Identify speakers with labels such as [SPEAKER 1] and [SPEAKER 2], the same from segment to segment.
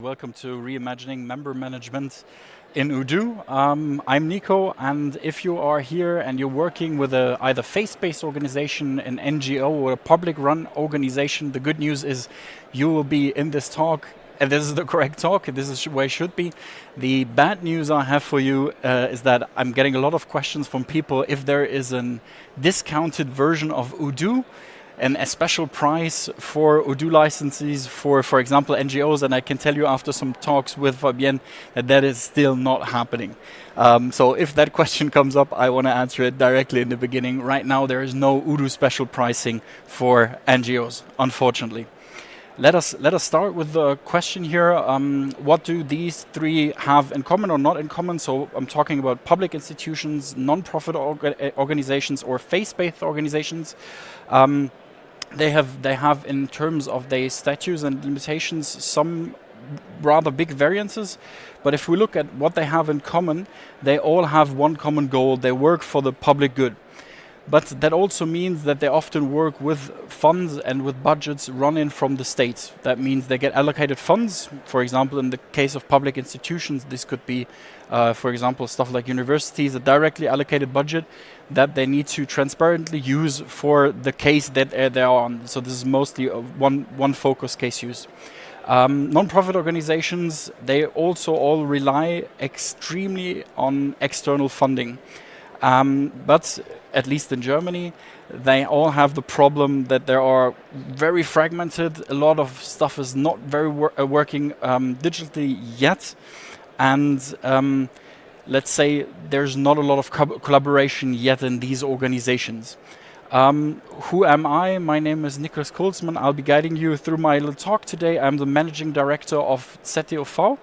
[SPEAKER 1] Welcome to Reimagining Member Management in Odoo. I'm Nico, and if you are here and you're working with a either faith-based organization, an NGO, or a public-run organization, the good news is you will be in this talk, and this is the correct talk, and this is where it should be. The bad news I have for you is that I'm getting a lot of questions from people if there is a discounted version of Odoo, and a special price for Odoo licenses for example, NGOs, and I can tell you after some talks with Fabienne that is still not happening. So if that question comes up, I want to answer it directly in the beginning. Right now, there is no Odoo special pricing for NGOs, unfortunately. Let us start with the question here. What do these three have in common or not in common? So I'm talking about public institutions, non-profit organizations, or faith-based organizations. They have, in terms of their statutes and limitations, some rather big variances. But if we look at what they have in common, they all have one common goal. They work for the public good. But that also means that they often work with funds and with budgets run in from the state. That means they get allocated funds. For example, in the case of public institutions, this could be, for example, stuff like universities, a directly allocated budget that they need to transparently use for the case that they are on. So this is mostly one focus case use. Non-profit organizations, they also all rely extremely on external funding. But at least in Germany, they all have the problem that they are very fragmented. A lot of stuff is not very working digitally yet. And let's say there's not a lot of collaboration yet in these organizations. Who am I? My name is Niklas Kulzmann. I'll be guiding you through my little talk today. I'm the managing director of ZDOV.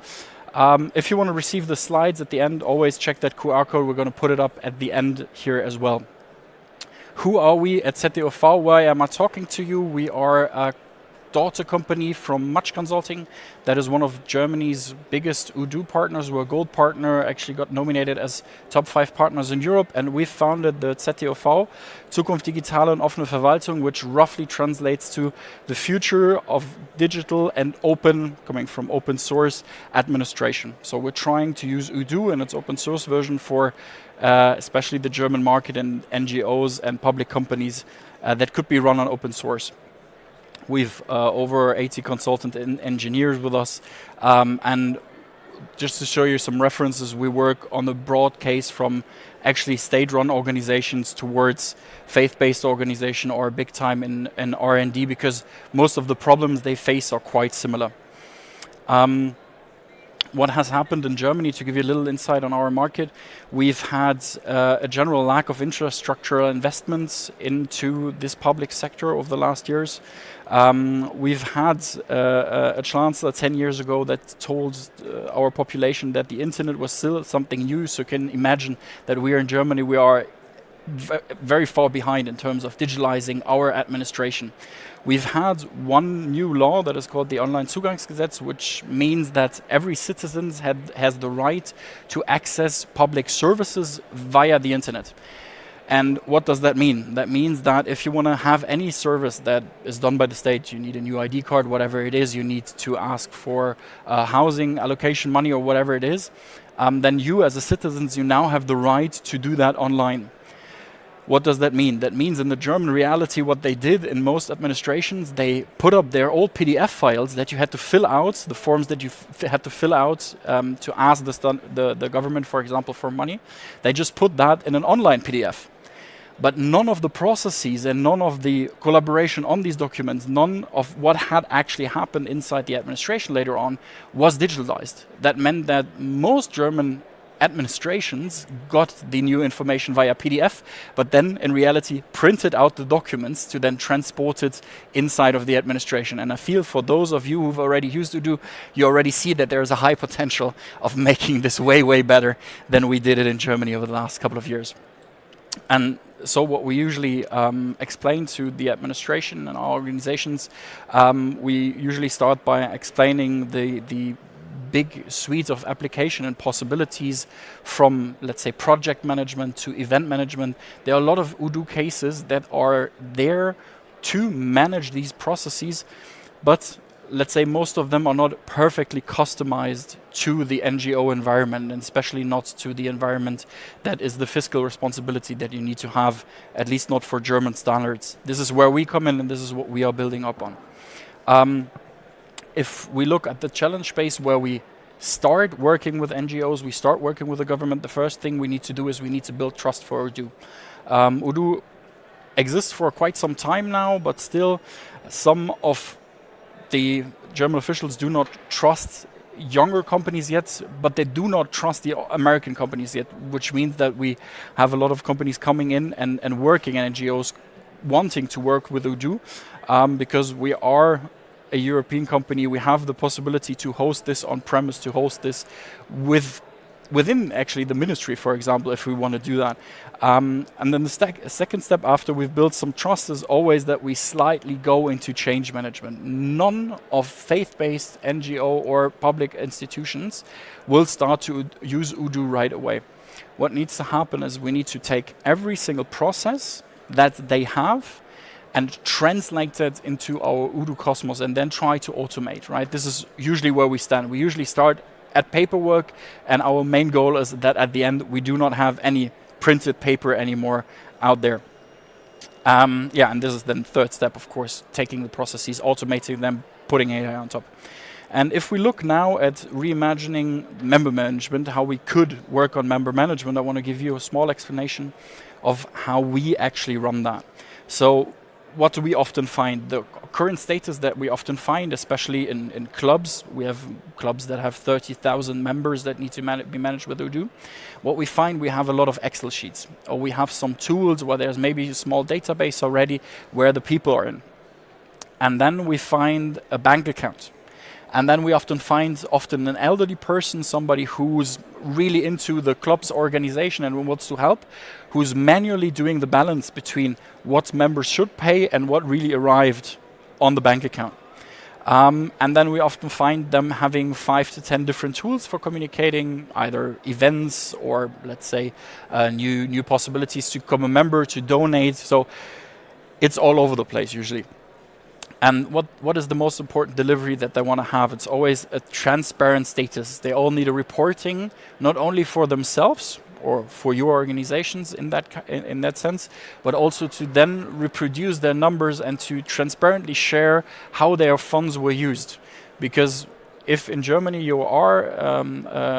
[SPEAKER 1] If you want to receive the slides at the end, always check that QR code. We're going to put it up at the end here as well. Who are we at ZDOV? Why am I talking to you? We are a daughter company from Much Consulting. That is one of Germany's biggest Odoo partners. We're a gold partner, actually got nominated as top 5 partners in Europe, and we founded the ZDOV, Zukunft Digitale und Offene Verwaltung, which roughly translates to the future of digital and open, coming from open source administration. So we're trying to use Odoo and its open source version for especially the German market and NGOs and public companies that could be run on open source. We've over 80 consultant engineers with us, and just to show you some references, we work on a broad case from actually state-run organizations towards faith-based organization or big time in R&D, because most of the problems they face are quite similar. What has happened in Germany, to give you a little insight on our market, we've had a general lack of infrastructural investments into this public sector over the last years. We've had a chancellor 10 years ago that told our population that the internet was still something new, so you can imagine that we are in Germany, we are very far behind in terms of digitalizing our administration. We've had one new law that is called the Onlinezugangsgesetz, which means that every citizen has the right to access public services via the internet. And what does that mean? That means that if you want to have any service that is done by the state, you need a new ID card, whatever it is, you need to ask for housing allocation money or whatever it is, then you as a citizen, you now have the right to do that online. What does that mean? That means in the German reality, what they did in most administrations, they put up their old PDF files that you had to fill out, the forms that you had to fill out to ask the government, for example, for money. They just put that in an online PDF. But none of the processes and none of the collaboration on these documents, none of what had actually happened inside the administration later on was digitalized. That meant that most German administrations got the new information via PDF, but then in reality printed out the documents to then transport it inside of the administration. And I feel for those of you who've already used Odoo, you already see that there is a high potential of making this way, way better than we did it in Germany over the last couple of years. And so what we usually explain to the administration and our organizations, we usually start by explaining the big suite of application and possibilities from, let's say, project management to event management. There are a lot of Odoo cases that are there to manage these processes, but let's say most of them are not perfectly customized to the NGO environment, and especially not to the environment that is the fiscal responsibility that you need to have, at least not for German standards. This is where we come in, and this is what we are building up on. If we look at the challenge space where we start working with NGOs, we start working with the government, the first thing we need to do is we need to build trust for Odoo. Odoo exists for quite some time now, but still some of the German officials do not trust younger companies yet, but they do not trust the American companies yet, which means that we have a lot of companies coming in and working, and NGOs wanting to work with Odoo, because we are a European company. We have the possibility to host this on-premise, to host this within actually the ministry, for example, if we want to do that. And then the second step after we've built some trust is always that we slightly go into change management. None of faith-based NGO or public institutions will start to use Odoo right away. What needs to happen is we need to take every single process that they have and translate it into our Odoo Cosmos and then try to automate, right? This is usually where we stand. We usually start at paperwork, and our main goal is that at the end we do not have any printed paper anymore out there. Yeah, and this is then third step, of course, taking the processes, automating them, putting AI on top. And if we look now at reimagining member management, how we could work on member management, I want to give you a small explanation of how we actually run that. So what do we often find? The current status that we often find, especially in clubs, we have clubs that have 30,000 members that need to be managed with Odoo. What we find, we have a lot of Excel sheets, or we have some tools where there's maybe a small database already where the people are in. And then we find a bank account. And then we often find an elderly person, somebody who's really into the club's organization and wants to help, who's manually doing the balance between what members should pay and what really arrived on the bank account. And then we often find them having 5 to 10 different tools for communicating, either events or, let's say, new possibilities to become a member, to donate. So it's all over the place usually. And what is the most important delivery that they want to have? It's always a transparent status. They all need a reporting, not only for themselves or for your organizations in that sense, but also to then reproduce their numbers and to transparently share how their funds were used. Because if in Germany you are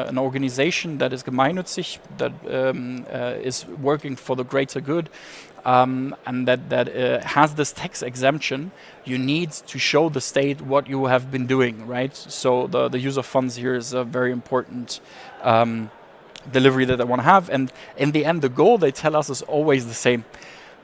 [SPEAKER 1] an organization that is gemeinnützig, that is working for the greater good, and that has this tax exemption, you need to show the state what you have been doing, right? So the use of funds here is a very important delivery that I want to have. And in the end, the goal they tell us is always the same.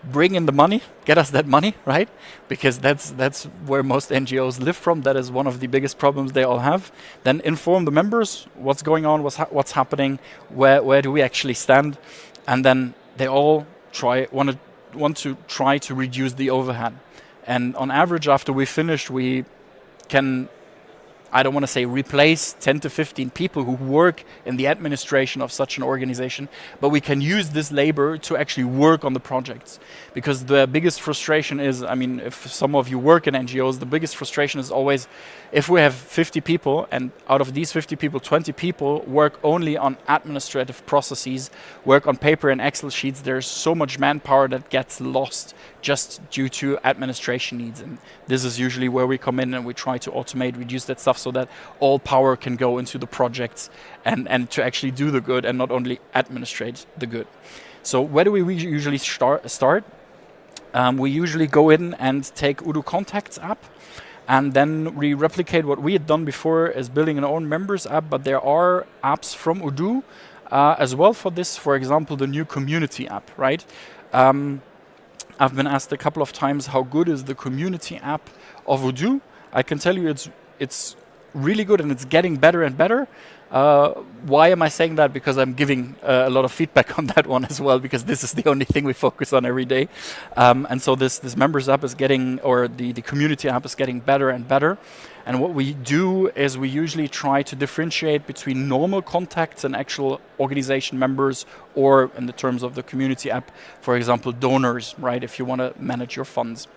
[SPEAKER 1] Bring in the money, get us that money, right? Because that's where most NGOs live from. That is one of the biggest problems they all have. Then inform the members what's going on, what's happening, where do we actually stand, and then they all want to try to reduce the overhead. And on average, after we finished, we can, I don't want to say replace 10 to 15 people who work in the administration of such an organization, but we can use this labor to actually work on the projects. Because the biggest frustration is, I mean, if some of you work in NGOs, the biggest frustration is always, if we have 50 people, and out of these 50 people, 20 people work only on administrative processes, work on paper and Excel sheets, there's so much manpower that gets lost just due to administration needs. And this is usually where we come in and we try to automate, reduce that stuff so that all power can go into the projects and to actually do the good and not only administrate the good. So where do we usually start? We usually go in and take Odoo Contacts app, and then we replicate what we had done before as building an own members app, but there are apps from Odoo as well for this. For example, the new community app, right? I've been asked a couple of times how good is the community app of Odoo. I can tell you it's really good and it's getting better and better. Why am I saying that? Because I'm giving a lot of feedback on that one as well, because this is the only thing we focus on every day. And so this members app is getting, or the community app is getting better and better. And what we do is we usually try to differentiate between normal contacts and actual organization members, or in the terms of the community app, for example, donors, right? If you want to manage your funds.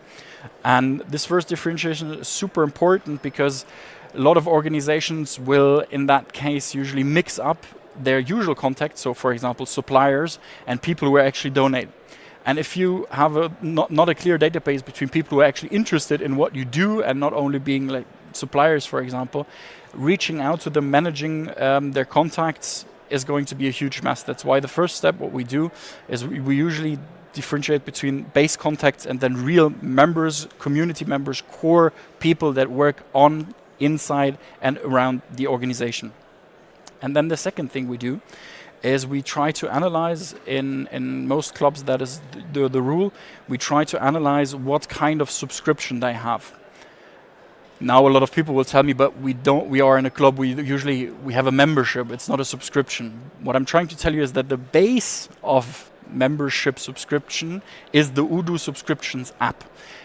[SPEAKER 1] And this first differentiation is super important because a lot of organizations will, in that case, usually mix up their usual contacts, so for example, suppliers and people who actually donate. And if you have not a clear database between people who are actually interested in what you do and not only being like suppliers, for example, reaching out to them, managing their contacts is going to be a huge mess. That's why the first step, what we do, is we usually differentiate between base contacts and then real members, community members, core people that work on, inside and around the organization. And then the second thing we do is we try to analyze, in most clubs that is the rule, we try to analyze what kind of subscription they have. Now a lot of people will tell me, but we are in a club, we have a membership, it's not a subscription. What I'm trying to tell you is that the base of membership subscription is the Odoo subscriptions app.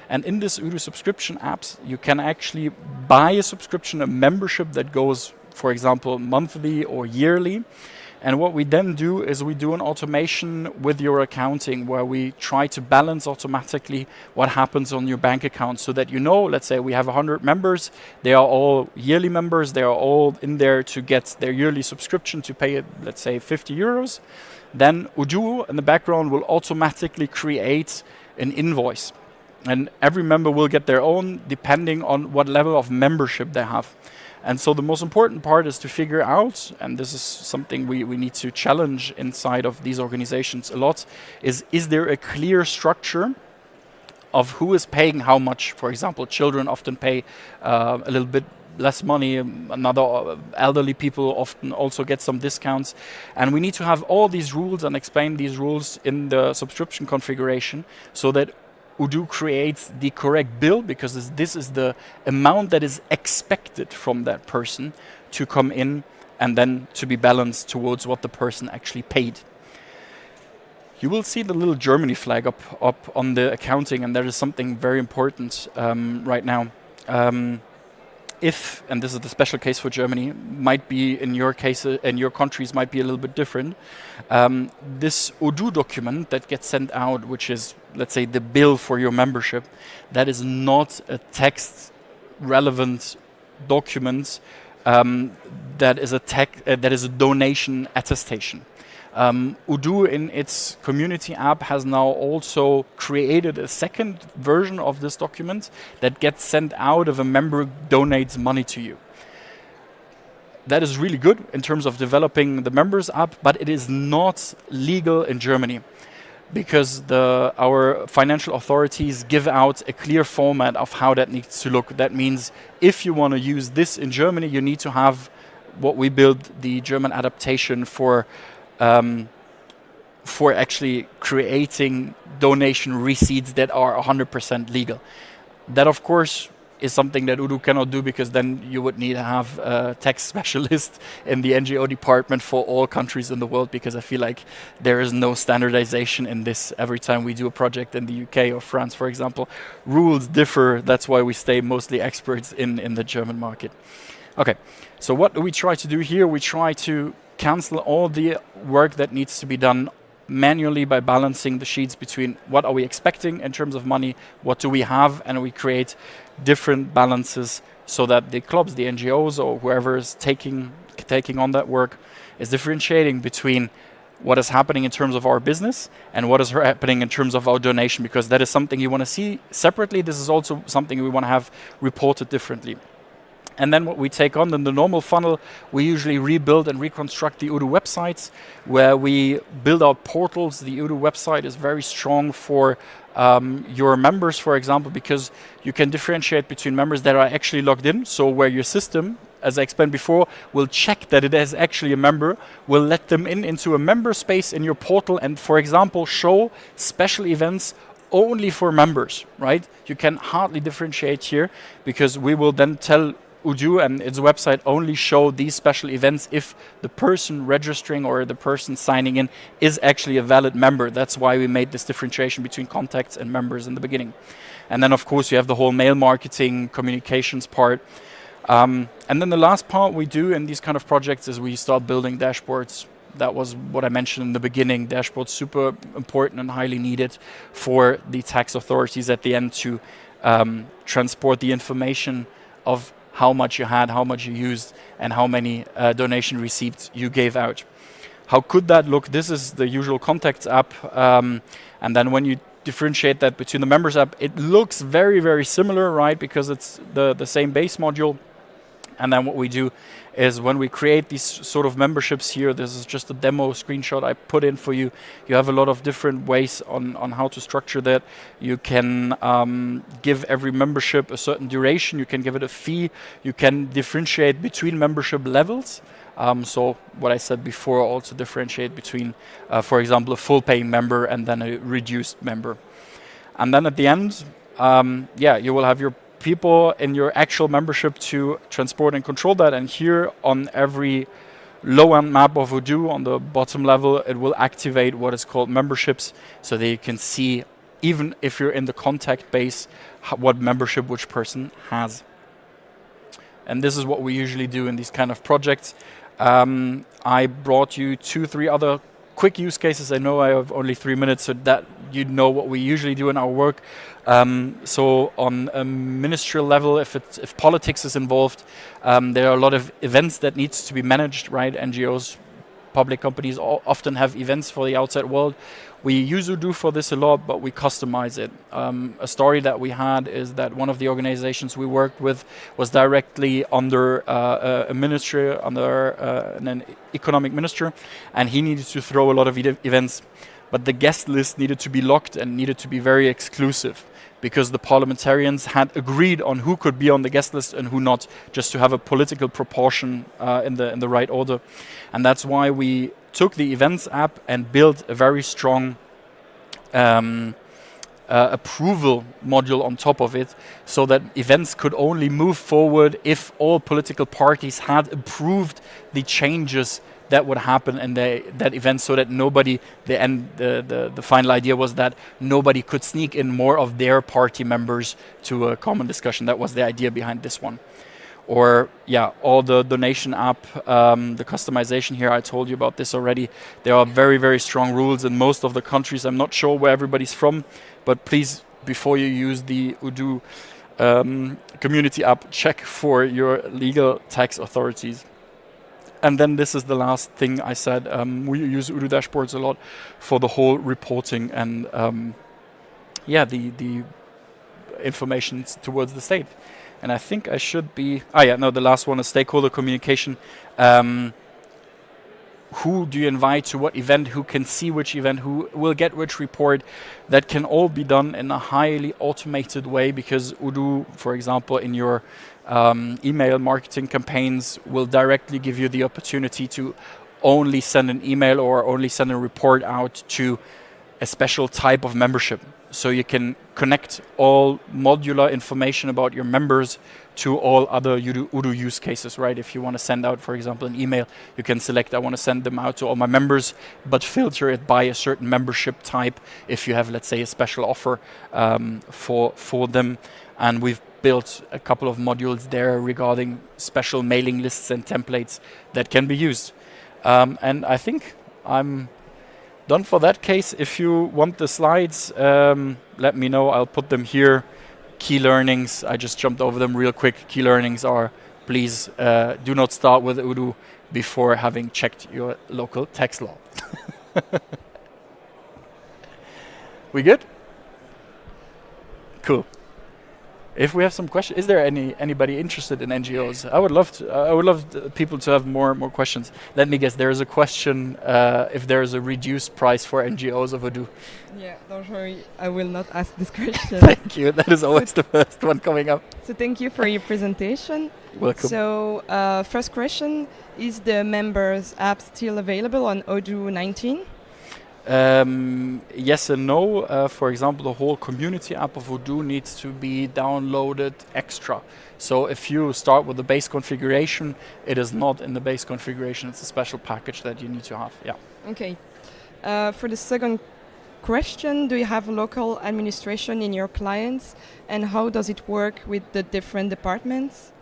[SPEAKER 1] And in this Odoo subscription apps, you can actually buy a subscription, a membership that goes, for example, monthly or yearly. And what we then do is we do an automation with your accounting where we try to balance automatically what happens on your bank account so that you know, let's say we have 100 members, they are all yearly members, they are all in there to get their yearly subscription to pay, let's say, 50 euros. Then Odoo in the background will automatically create an invoice. And every member will get their own depending on what level of membership they have. And so the most important part is to figure out, and this is something we need to challenge inside of these organizations a lot, is there a clear structure of who is paying how much? For example, children often pay a little bit less money, another elderly people often also get some discounts. And we need to have all these rules and explain these rules in the subscription configuration so that Odoo creates the correct bill, because this is the amount that is expected from that person to come in and then to be balanced towards what the person actually paid. You will see the little Germany flag up on the accounting, and there is something very important right now. If, and this is the special case for Germany, might be in your case, in your countries might be a little bit different. This Odoo document that gets sent out, which is, let's say, the bill for your membership, that is not a text relevant document. That is a donation attestation. Odoo in its community app has now also created a second version of this document that gets sent out if a member donates money to you. That is really good in terms of developing the members app, but it is not legal in Germany because our financial authorities give out a clear format of how that needs to look. That means if you want to use this in Germany, you need to have what we build, the German adaptation for actually creating donation receipts that are 100% legal. That, of course, is something that Odoo cannot do, because then you would need to have a tax specialist in the NGO department for all countries in the world, because I feel like there is no standardization in this. Every time we do a project in the UK or France, for example, rules differ. That's why we stay mostly experts in the German market. Okay, so what do we try to do here? We try to cancel all the work that needs to be done manually by balancing the sheets between what are we expecting in terms of money, what do we have, and we create different balances so that the clubs, the NGOs, or whoever is taking on that work is differentiating between what is happening in terms of our business and what is happening in terms of our donation, because that is something you want to see separately. This is also something we want to have reported differently. And then what we take on in the normal funnel, we usually rebuild and reconstruct the Odoo websites, where we build out portals. The Odoo website is very strong for your members, for example, because you can differentiate between members that are actually logged in. So where your system, as I explained before, will check that it is actually a member, will let them into a member space in your portal and, for example, show special events only for members, right? You can hardly differentiate here, because we will then tell Odoo and its website only show these special events if the person registering or the person signing in is actually a valid member. That's why we made this differentiation between contacts and members in the beginning. And then of course you have the whole mail marketing communications part. And then the last part we do in these kind of projects is we start building dashboards. That was what I mentioned in the beginning. Dashboards super important and highly needed for the tax authorities at the end to transport the information of how much you had, how much you used, and how many donation receipts you gave out. How could that look? This is the usual contacts app. And then when you differentiate that between the members app, it looks very, very similar, right? Because it's the same base module. And then what we do is when we create these sort of memberships here, this is just a demo screenshot I put in for you. You have a lot of different ways on how to structure that. You can give every membership a certain duration. You can give it a fee. You can differentiate between membership levels. So what I said before, also differentiate between, for example, a full paying member and then a reduced member. And then at the end, you will have your people in your actual membership to transport and control that. And here on every low-end map of Odoo, on the bottom level, it will activate what is called memberships, so that you can see, even if you're in the contact base, what membership which person has. And this is what we usually do in these kind of projects. I brought you 2-3 other quick use cases. I know I have only 3 minutes, so that you know what we usually do in our work. So on a ministerial level, if politics is involved, there are a lot of events that needs to be managed, right? NGOs, public companies often have events for the outside world. We use Odoo for this a lot, but we customize it. A story that we had is that one of the organizations we worked with was directly under a ministry, under an economic minister, and he needed to throw a lot of events, but the guest list needed to be locked and needed to be very exclusive, because the parliamentarians had agreed on who could be on the guest list and who not, just to have a political proportion in the right order. And that's why we took the events app and built a very strong approval module on top of it, so that events could only move forward if all political parties had approved the changes that would happen in that event, so that nobody, the final idea was that nobody could sneak in more of their party members to a common discussion. That was the idea behind this one. Or all the donation app, the customization here, I told you about this already. There are very, very strong rules in most of the countries. I'm not sure where everybody's from, but please, before you use the Odoo community app, check for your legal tax authorities. And then this is the last thing I said. We use Odoo dashboards a lot for the whole reporting and the information towards the state. And I think I should be... the last one is stakeholder communication. Who do you invite to what event? Who can see which event? Who will get which report? That can all be done in a highly automated way, because Odoo, for example, in your email marketing campaigns will directly give you the opportunity to only send an email or only send a report out to a special type of membership. So you can connect all modular information about your members to all other Odoo use cases, right? If you want to send out, for example, an email, you can select, I want to send them out to all my members, but filter it by a certain membership type if you have, let's say, a special offer for them. And we've built a couple of modules there regarding special mailing lists and templates that can be used. And I think I'm done for that case. If you want the slides, let me know. I'll put them here. Key learnings, I just jumped over them real quick. Key learnings are, please do not start with Odoo before having checked your local tax law. We good? Cool. If we have some questions, is there anybody interested in NGOs? I would love people to have more questions. Let me guess, there is a question if there is a reduced price for NGOs of Odoo.
[SPEAKER 2] Yeah, don't worry, I will not ask this question.
[SPEAKER 1] Thank you. That is always the first one coming up.
[SPEAKER 2] So thank you for your presentation.
[SPEAKER 1] Welcome.
[SPEAKER 2] So first question, is the members app still available on Odoo 19?
[SPEAKER 1] Yes and no. For example, the whole community app of Odoo needs to be downloaded extra. So if you start with the base configuration, it is not in the base configuration. It's a special package that you need to have. Yeah.
[SPEAKER 2] Okay. For the second question, do you have local administration in your clients, and how does it work with the different departments?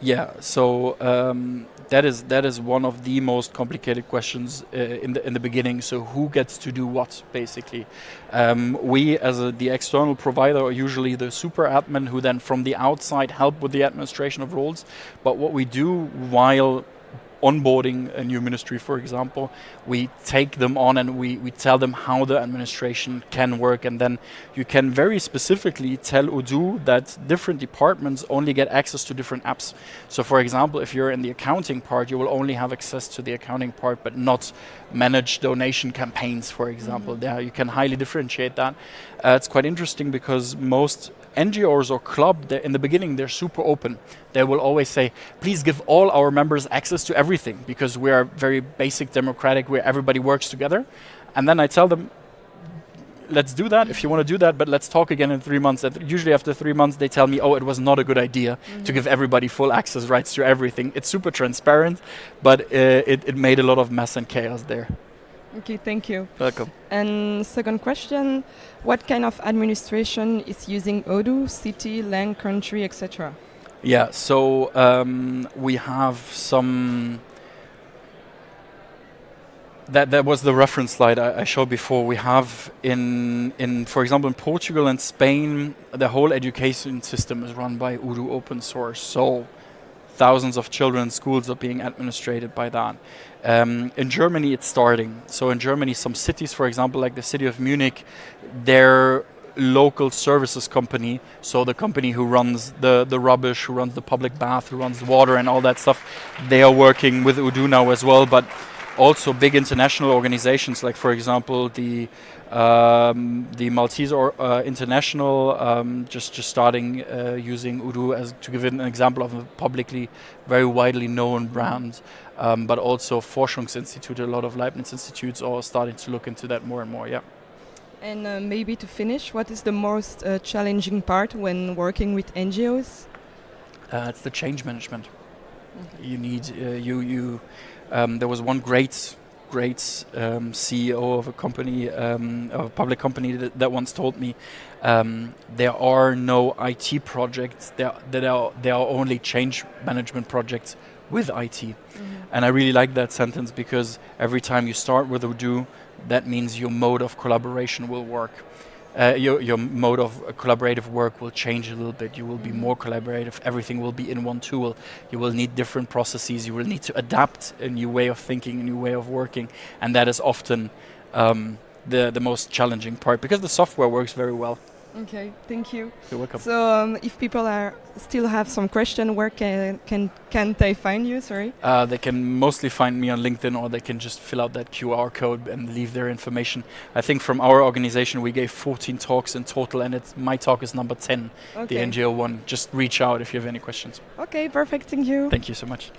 [SPEAKER 1] Yeah, so that is one of the most complicated questions in the beginning. So who gets to do what, basically? We, as the external provider, are usually the super admin who then from the outside help with the administration of roles. But what we do while onboarding a new ministry, for example, we take them on and we tell them how the administration can work, and then you can very specifically tell Odoo that different departments only get access to different apps. So for example, if you're in the accounting part, you will only have access to the accounting part, but not manage donation campaigns, for example. There you can highly differentiate that. It's quite interesting because most NGOs or club, in the beginning, they're super open. They will always say, please give all our members access to everything, because we are very basic democratic where everybody works together. And then I tell them, let's do that if you want to do that, but let's talk again in 3 months. And usually after 3 months, they tell me, oh, it was not a good idea to give everybody full access rights to everything. It's super transparent, but it made a lot of mess and chaos there.
[SPEAKER 2] Okay, thank you.
[SPEAKER 1] Welcome.
[SPEAKER 2] And second question, what kind of administration is using Odoo, city, land, country, etc.?
[SPEAKER 1] Yeah, so we have some... That was the reference slide I showed before. We have for example, in Portugal and Spain, the whole education system is run by Odoo open source. So thousands of children's schools are being administrated by that. In Germany, it's starting. So in Germany, some cities, for example, like the city of Munich, their local services company, so the company who runs the rubbish, who runs the public bath, who runs the water and all that stuff, they are working with Odoo now as well. But also big international organizations, like for example the Maltese International, just starting using Odoo, as to give it an example of a publicly very widely known brand. But also Forschungsinstitute, a lot of Leibniz institutes are starting to look into that more and more. Yeah.
[SPEAKER 2] And maybe to finish, what is the most challenging part when working with NGOs?
[SPEAKER 1] It's the change management. Okay. You need there was one great CEO of a company, of a public company, that once told me, there are no IT projects. There are only change management projects with IT. And I really like that sentence, because every time you start with Odoo, that means your mode of collaboration will work. Your mode of collaborative work will change a little bit. You will be more collaborative. Everything will be in one tool. You will need different processes. You will need to adapt a new way of thinking, a new way of working. And that is often the most challenging part, because the software works very well.
[SPEAKER 2] Okay, thank you.
[SPEAKER 1] You're welcome.
[SPEAKER 2] So if people still have some question, where can they find you? Sorry.
[SPEAKER 1] They can mostly find me on LinkedIn, or they can just fill out that QR code and leave their information. I think from our organization we gave 14 talks in total, and my talk is number 10,
[SPEAKER 2] okay.
[SPEAKER 1] The NGO one. Just reach out if you have any questions.
[SPEAKER 2] Okay, perfect. Thank you.
[SPEAKER 1] Thank you so much.